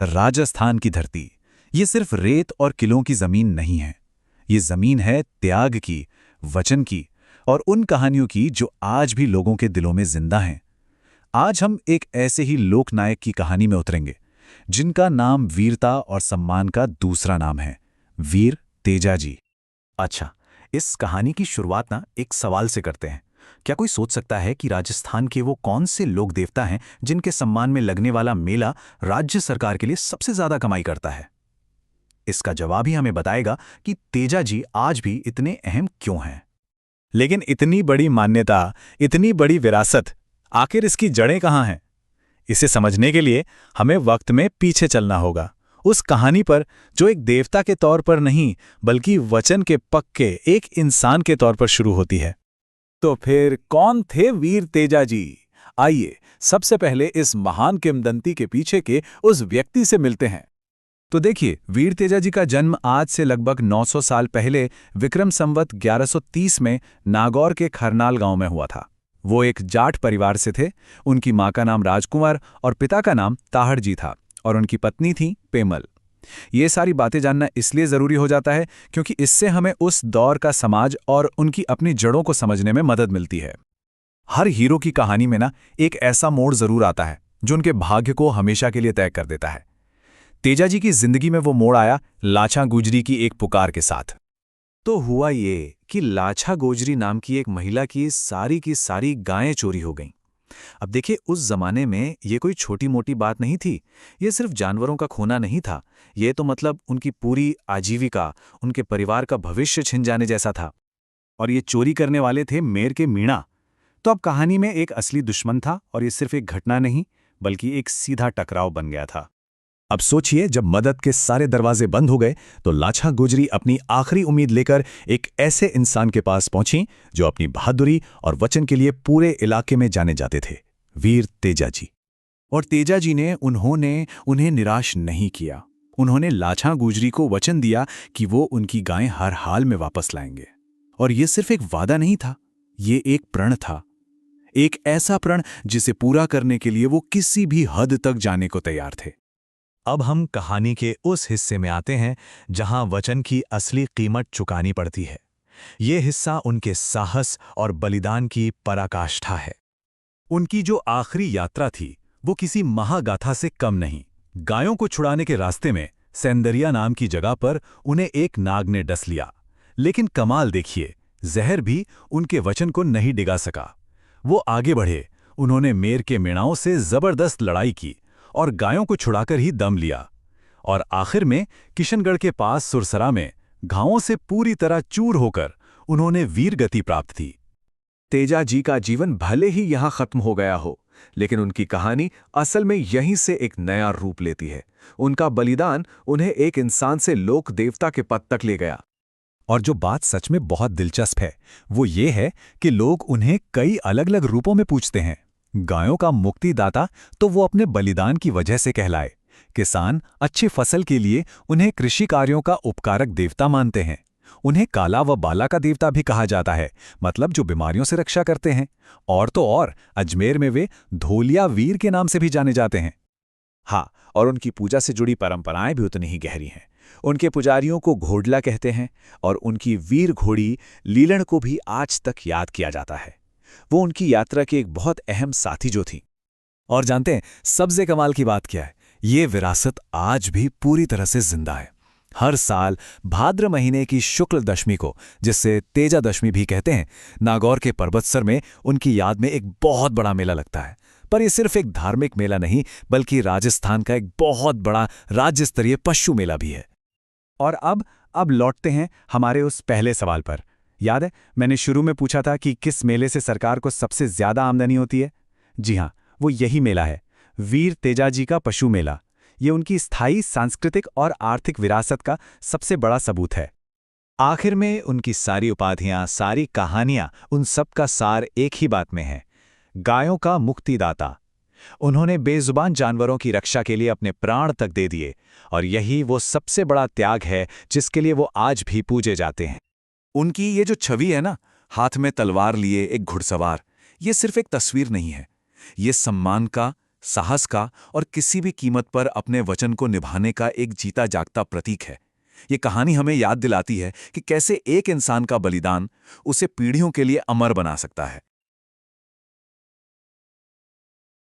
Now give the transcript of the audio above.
राजस्थान की धरती, ये सिर्फ रेत और किलों की जमीन नहीं है। ये जमीन है त्याग की, वचन की और उन कहानियों की जो आज भी लोगों के दिलों में जिंदा हैं। आज हम एक ऐसे ही लोकनायक की कहानी में उतरेंगे, जिनका नाम वीरता और सम्मान का दूसरा नाम है, वीर तेजाजी। अच्छा, इस कहानी की शुरुआत ना एक सवाल से करते हैं। क्या कोई सोच सकता है कि राजस्थान के वो कौन से लोक देवता हैं जिनके सम्मान में लगने वाला मेला राज्य सरकार के लिए सबसे ज्यादा कमाई करता है? इसका जवाब ही हमें बताएगा कि तेजाजी आज भी इतने अहम क्यों हैं। लेकिन इतनी बड़ी मान्यता, इतनी बड़ी विरासत, आखिर इसकी जड़ें कहाँ हैं? इसे समझने के लिए हमें वक्त में पीछे चलना होगा, उस कहानी पर जो एक देवता के तौर पर नहीं बल्कि वचन के पक्के एक इंसान के तौर पर शुरू होती है। तो फिर कौन थे वीर तेजाजी? आइए सबसे पहले इस महान किंवदंती के पीछे के उस व्यक्ति से मिलते हैं। तो देखिए, वीर तेजाजी का जन्म आज से लगभग 900 साल पहले विक्रम संवत 1130 में नागौर के खरनाल गांव में हुआ था। वो एक जाट परिवार से थे। उनकी मां का नाम राजकुंवर और पिता का नाम ताहड़ जी था और उनकी पत्नी थी पेमल। ये सारी बातें जानना इसलिए ज़रूरी हो जाता है क्योंकि इससे हमें उस दौर का समाज और उनकी अपनी जड़ों को समझने में मदद मिलती है। हर हीरो की कहानी में ना एक ऐसा मोड़ ज़रूर आता है जो उनके भाग्य को हमेशा के लिए तय कर देता है। तेजाजी की जिंदगी में वो मोड़ आया लाछा गुजरी की एक पुकार के साथ। तो हुआ ये कि लाछा गोजरी नाम की एक महिला की सारी गायें चोरी हो गईं। अब देखिए, उस जमाने में ये कोई छोटी मोटी बात नहीं थी। ये सिर्फ जानवरों का खोना नहीं था, ये तो मतलब उनकी पूरी आजीविका, उनके परिवार का भविष्य छिन जाने जैसा था। और ये चोरी करने वाले थे मेर के मीणा। तो अब कहानी में एक असली दुश्मन था और ये सिर्फ एक घटना नहीं बल्कि एक सीधा टकराव बन गया था। अब सोचिए, जब मदद के सारे दरवाजे बंद हो गए तो लाछा गुजरी अपनी आखिरी उम्मीद लेकर एक ऐसे इंसान के पास पहुंची जो अपनी बहादुरी और वचन के लिए पूरे इलाके में जाने जाते थे, वीर तेजाजी। और तेजाजी ने उन्हें निराश नहीं किया। उन्होंने लाछा गुजरी को वचन दिया कि वो उनकी गायें हर हाल में वापस लाएंगे। और ये सिर्फ एक वादा नहीं था, ये एक प्रण था। एक ऐसा प्रण जिसे पूरा करने के लिए वो किसी भी हद तक जाने को तैयार थे। अब हम कहानी के उस हिस्से में आते हैं जहां वचन की असली कीमत चुकानी पड़ती है। ये हिस्सा उनके साहस और बलिदान की पराकाष्ठा है। उनकी जो आखिरी यात्रा थी वो किसी महागाथा से कम नहीं। गायों को छुड़ाने के रास्ते में सेंदरिया नाम की जगह पर उन्हें एक नाग ने डस लिया। लेकिन कमाल देखिए, जहर भी उनके वचन को नहीं डिगा सका। वो आगे बढ़े, उन्होंने मेर के मेणाओं से जबरदस्त लड़ाई की और गायों को छुड़ाकर ही दम लिया। और आखिर में किशनगढ़ के पास सुरसरा में घावों से पूरी तरह चूर होकर उन्होंने वीर गति प्राप्त थी। तेजाजी का जीवन भले ही यहां खत्म हो गया हो, लेकिन उनकी कहानी असल में यहीं से एक नया रूप लेती है। उनका बलिदान उन्हें एक इंसान से लोक देवता के पद तक ले गया। और जो बात सच में बहुत दिलचस्प है वो ये है कि लोग उन्हें कई अलग अलग रूपों में पूछते हैं। गायों का मुक्तिदाता तो वो अपने बलिदान की वजह से कहलाए। किसान अच्छी फसल के लिए उन्हें कृषि कार्यों का उपकारक देवता मानते हैं। उन्हें काला व बाला का देवता भी कहा जाता है, मतलब जो बीमारियों से रक्षा करते हैं। और तो और अजमेर में वे धोलिया वीर के नाम से भी जाने जाते हैं। हाँ, और उनकी पूजा से जुड़ी परंपराएं भी उतनी ही गहरी हैं। उनके पुजारियों को घोड़ला कहते हैं और उनकी वीर घोड़ी लीलण को भी आज तक याद किया जाता है। वो उनकी यात्रा की एक बहुत अहम साथी जो थी। और जानते हैं सबसे कमाल की बात क्या है? ये विरासत आज भी पूरी तरह से जिंदा है। हर साल भाद्र महीने की शुक्ल दशमी को, जिसे तेजा दशमी भी कहते हैं, नागौर के पर्वतसर में उनकी याद में एक बहुत बड़ा मेला लगता है। पर यह सिर्फ एक धार्मिक मेला नहीं बल्कि राजस्थान का एक बहुत बड़ा राज्य स्तरीय पशु मेला भी है। और अब लौटते हैं हमारे उस पहले सवाल पर। याद है मैंने शुरू में पूछा था कि किस मेले से सरकार को सबसे ज्यादा आमदनी होती है? जी हाँ, वो यही मेला है, वीर तेजाजी का पशु मेला। ये उनकी स्थायी सांस्कृतिक और आर्थिक विरासत का सबसे बड़ा सबूत है। आखिर में उनकी सारी उपाधियां, सारी कहानियां, उन सब का सार एक ही बात में है, गायों का मुक्तिदाता। उन्होंने बेजुबान जानवरों की रक्षा के लिए अपने प्राण तक दे दिए और यही वो सबसे बड़ा त्याग है जिसके लिए वो आज भी पूजे जाते हैं। उनकी ये जो छवि है ना, हाथ में तलवार लिए एक घुड़सवार, ये सिर्फ एक तस्वीर नहीं है, ये सम्मान का, साहस का और किसी भी कीमत पर अपने वचन को निभाने का एक जीता जागता प्रतीक है। ये कहानी हमें याद दिलाती है कि कैसे एक इंसान का बलिदान उसे पीढ़ियों के लिए अमर बना सकता है।